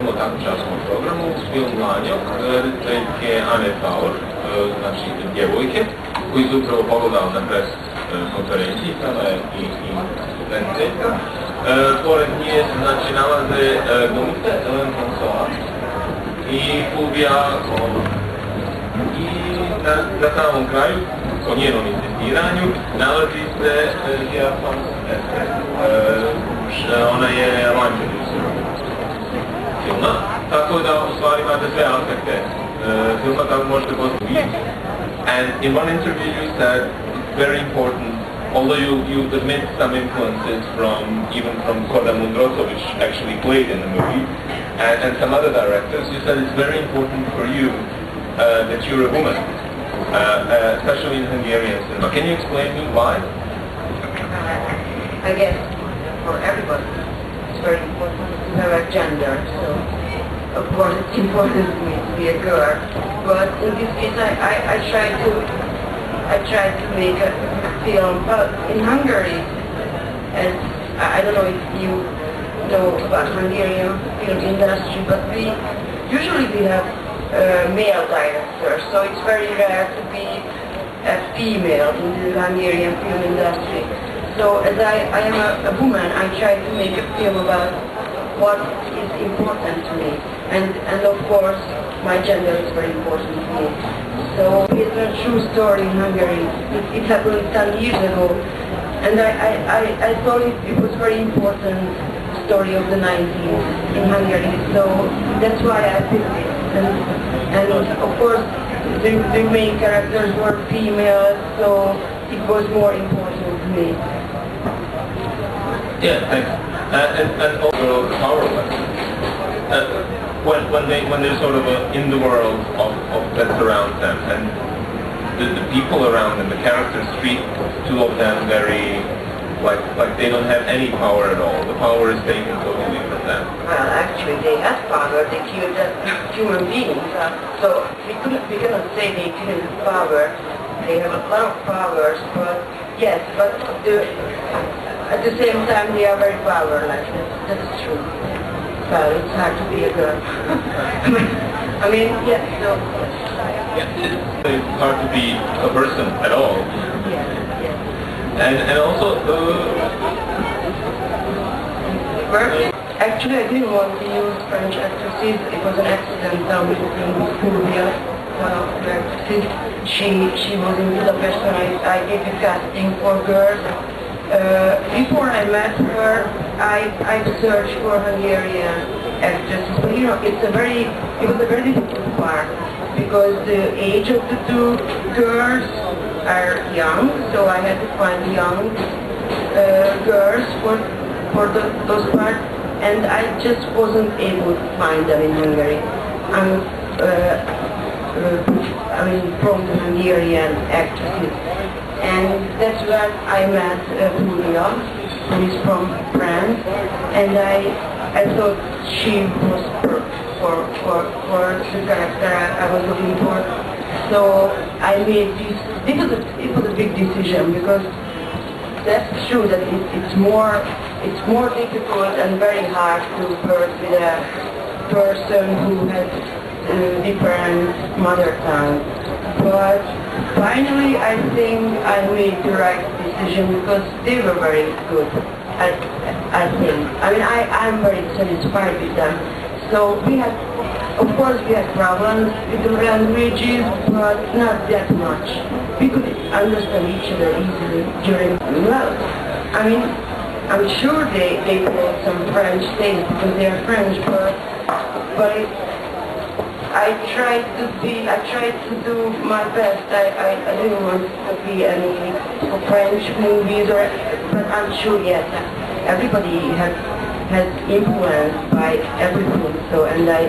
recimo u takmičarskom programu film Lanjok, rediteljke Ane Taur, znači Djevojke, koji se upravo pogledao na pres konferenciji, tada je i rediteljka. Pored nje se znači nalaze glumice Ellen François i Fulvija Koloma. I na samom kraju, po njenom insistiranju, nalazi se Djevojke SFF. Ona je line producer filma, tako da u stvari imate sve aspekte filma kako možete postaviti. And in one interview you said it's very important, although you admit some influences even from Korda Mundroso, which actually played in the movie, and some other directors, you said it's very important for you that you're a woman, especially in Hungarian cinema. Can you explain me why? I guess for everybody it's very important to have a gender, so of course it's important to me to be a girl, but in this case I tried to make a film, but in Hungary, and I don't know if you know about Hungarian film industry, but we have male directors, so it's very rare to be a female in the Hungarian film industry. So as I am a woman, I try to make a film about what is important to me. And of course, my gender is very important to me. So it's a true story in Hungary. It happened some years ago. And I thought it was very important story of the 90s in Hungary. So that's why I picked it. And of course, the main characters were female, so it was more important to me. Yeah, thanks. And also powerless. When they're sort of in the world of that surrounds them, and the people around them, the characters treat two of them very like they don't have any power at all. The power is taken totally from them. Well, actually, they have power. They killed human beings. So we cannot say they didn't have power. They have a lot of powers, but yes, but at the same time they are very powerless. That's true. Well, it's hard to be a girl. I mean, yes, so... Yeah, it's hard to be a person at all. Yes, yes. And also... Actually, I didn't want to use French actresses. It was an accident with Fulvia, one of the actresses. She was in Budapest when I did the casting for girls. Before I met her, I searched for Hungarian actresses, but you know, it was a very difficult part because the age of the two girls are young, so I had to find young girls for those parts, and I just wasn't able to find them in Hungary. From the Hungarian actresses. And that's when I met Fulvia, who is from France, and I thought she was perfect for the character I was looking for. So I made this. It was a big decision because that's true that it's more difficult and very hard to work with a person who has different mother tongue. But finally, I think I made the right decision because they were very good. I think. I mean, I'm very satisfied with them. So of course, we had problems with the languages, but not that much. We could understand each other easily during. Well, I mean, I'm sure they brought some French things because they are French, but I tried to do my best. I didn't want to be any French movies, but I'm sure yes, everybody has influenced by everything. So, and I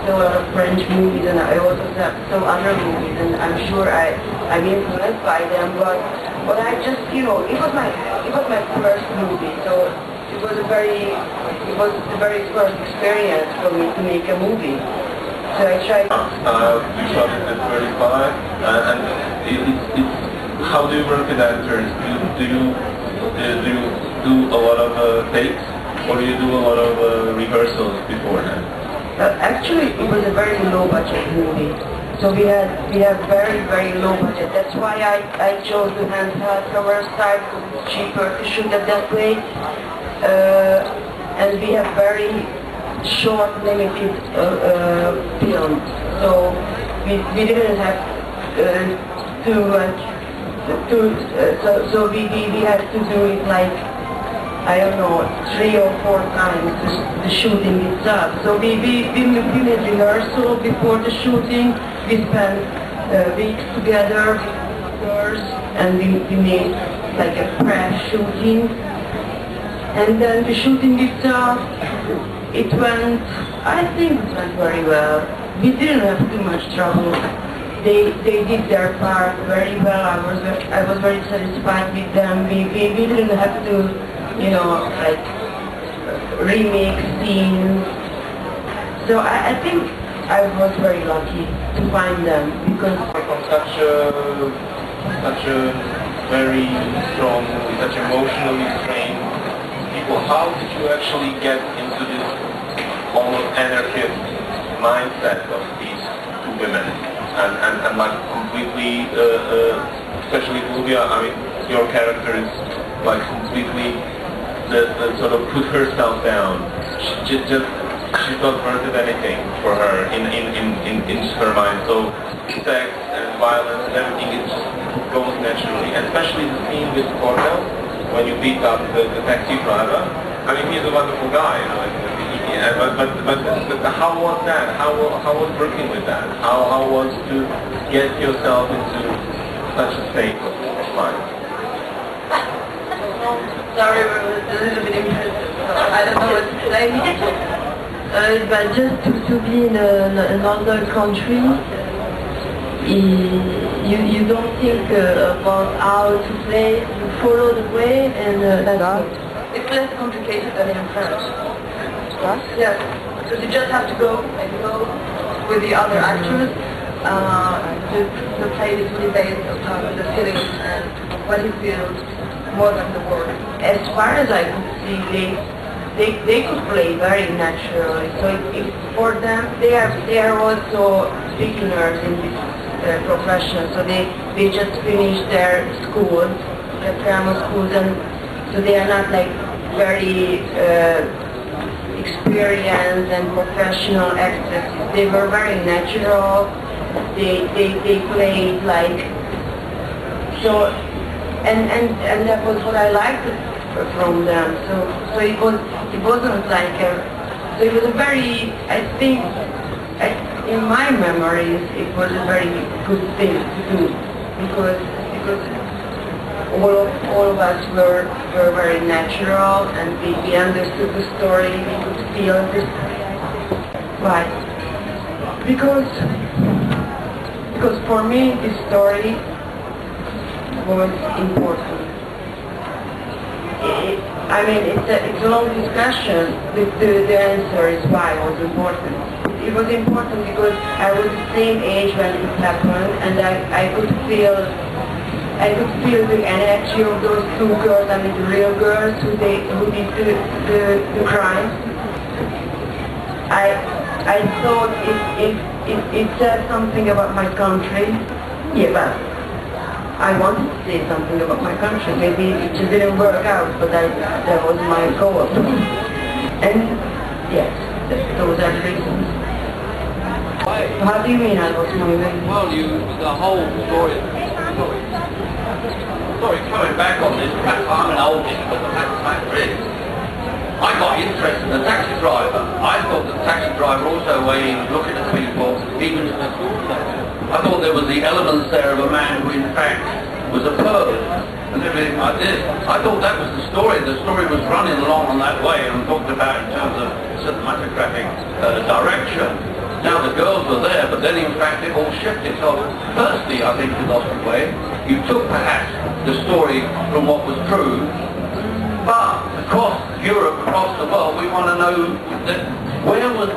saw a lot of French movies, and I also saw other movies, and I'm sure I'm influenced by them. But I just, you know, it was my first movie, so it was the very first experience for me to make a movie. So I tried. You shot it at 35, and it's how do you work with actors? Do you do a lot of takes, or do you do a lot of rehearsals beforehand? Actually, it was a very low budget movie. So we have very low budget. That's why I chose the handheld camera style, because it's cheaper to shoot at that way. And we have very short, limited film. So we didn't have too much. So we had to do it like, I don't know, 3 or 4 times the shooting itself. So we made rehearsal before the shooting. We spent weeks together with actors, and we made like a pre-shooting. And then the shooting itself, I think it went very well. We didn't have too much trouble. They did their part very well. I was very satisfied with them. We didn't have to, you know, like remake scenes. So I think I was very lucky to find them, because from such a very strong, such emotionally strained people, how did you actually get into this almost anarchist mindset of these 2 women? And like completely, especially Julia, I mean, your character is like completely the sort of put herself down. She's not worth anything for her in her mind. So sex and violence and everything, it just goes naturally. And especially the scene with Cornell, when you beat up the taxi driver. I mean, he's a wonderful guy, you know. But how was that? How was working with that? How was to get yourself into such a state of mind? Sorry, but it was a little bit impressive. I don't know what to say. But just to be in another country, you don't think about how to play. You follow the way, and that's it. It's less complicated than in France. Yes, because you just have to go with the other actors to play this really based on the feelings and what he feels more than the word. As far as I could see, they could play very naturally. So if for them, they are also beginners in this profession. So they just finished their schools, their drama schools, and so they are not like very experienced and professional actresses. They were very natural. They played like so, and that was what I liked from them. So it wasn't like so it was a very, I think, in my memories, it was a very good thing to do, because all of us were very natural, and we understood the story, we could feel this. Why? Because for me this story was important. I mean, it's a long discussion, but the answer is why it was important. It was important because I was the same age when it happened, and I could feel the energy of those 2 girls, I mean the real girls who did the crime. I thought it said something about my country. Yeah, but I wanted to say something about my country. Maybe it just didn't work out, but that was my goal. And yes, those are the reasons. How do you mean I lost my way? Well, the whole story. Sorry, coming back on this, perhaps I'm an oldie, but the fact of the matter is, I got interested in the taxi driver. I thought the taxi driver also, when he was looking at people, even in the school setting, I thought there was the elements there of a man who in fact was a perv and everything like this. I thought that was the story. The story was running along on that way, and talked about in terms of cinematographic direction. Now the girls were there, but then in fact it all shifted. So firstly, I think you lost your way. You took perhaps the story from what was true, but across Europe, across the world, we want to know that where was